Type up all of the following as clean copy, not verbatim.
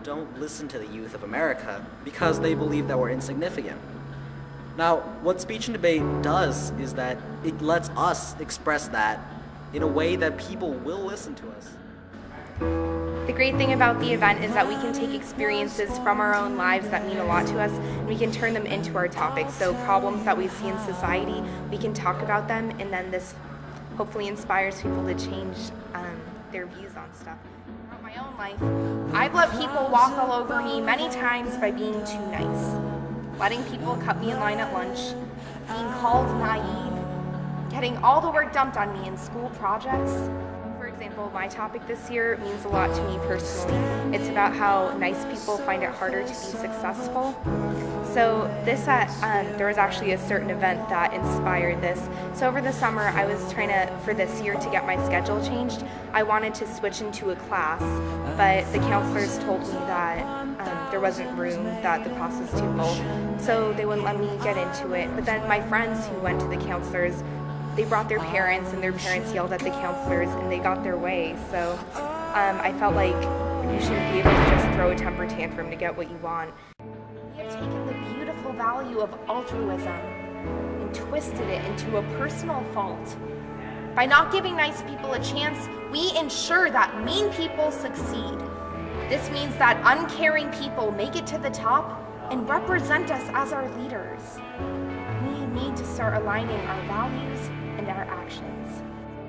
don't listen to the youth of America because they believe that we're insignificant. Now, what speech and debate does is that it lets us express that in a way that people will listen to us. The great thing about the event is that we can take experiences from our own lives that mean a lot to us, and we can turn them into our topics. So problems that we see in society, we can talk about them, and then this hopefully inspires people to change their views on stuff. Throughout my own life, I've let people walk all over me many times by being too nice. Letting people cut me in line at lunch, being called naive, getting all the work dumped on me in school projects. For example, my topic this year means a lot to me personally. It's about how nice people find it harder to be successful. So there was actually a certain event that inspired this. So over the summer, I was trying to, for this year, to get my schedule changed. I wanted to switch into a class, but the counselors told me that there wasn't room, that the class was too full. So they wouldn't let me get into it. But then my friends who went to the counselors, they brought their parents, and their parents yelled at the counselors, and they got their way. So I felt like you shouldn't be able to just throw a temper tantrum to get what you want. We have taken the beautiful value of altruism and twisted it into a personal fault. By not giving nice people a chance, we ensure that mean people succeed. This means that uncaring people make it to the top and represent us as our leaders. We need to start aligning our values and our actions.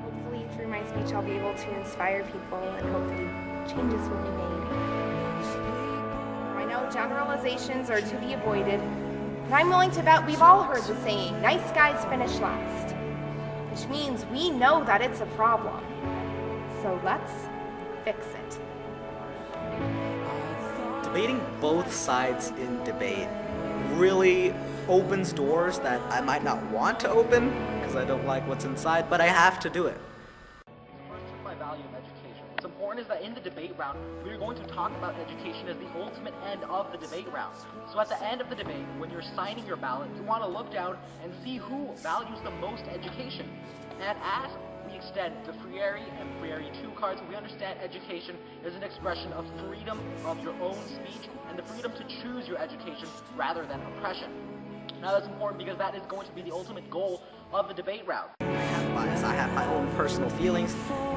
Hopefully through my speech I'll be able to inspire people, and hopefully changes will be made. I know generalizations are to be avoided, but I'm willing to bet we've all heard the saying, nice guys finish last, which means we know that it's a problem. So let's fix it. Debating both sides in debate really opens doors that I might not want to open because I don't like what's inside, but I have to do it. First, my value of education. What's important is that in the debate round, we are going to talk about education as the ultimate end of the debate round. So at the end of the debate, when you're signing your ballot, you want to look down and see who values the most education. And as we extend the Freire and Freire 2 cards, we understand education is an expression of freedom of your own speech and the freedom to choose your education rather than oppression. Now that's important because that is going to be the ultimate goal of the debate round. I have bias, I have my own personal feelings,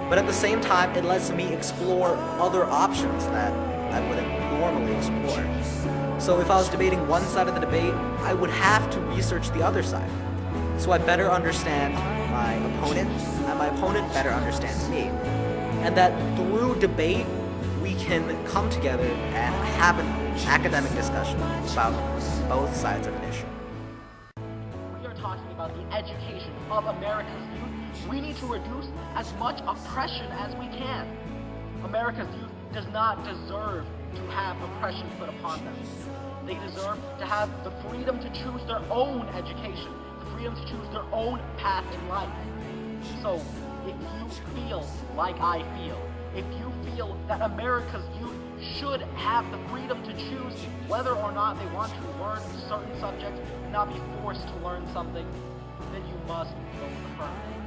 but at the same time it lets me explore other options that I wouldn't normally explore. So if I was debating one side of the debate, I would have to research the other side. So I better understand my opponent, and my opponent better understands me. And that through debate, we can come together and have an academic discussion about both sides of an issue. We are talking about the education of America's youth. We need to reduce as much oppression as we can. America's youth does not deserve to have oppression put upon them. They deserve to have the freedom to choose their own education, the freedom to choose their own path in life. So, if you feel like I feel, if you feel that America's youth should have the freedom to choose whether or not they want to learn a certain subject and not be forced to learn something, then you must vote affirmative.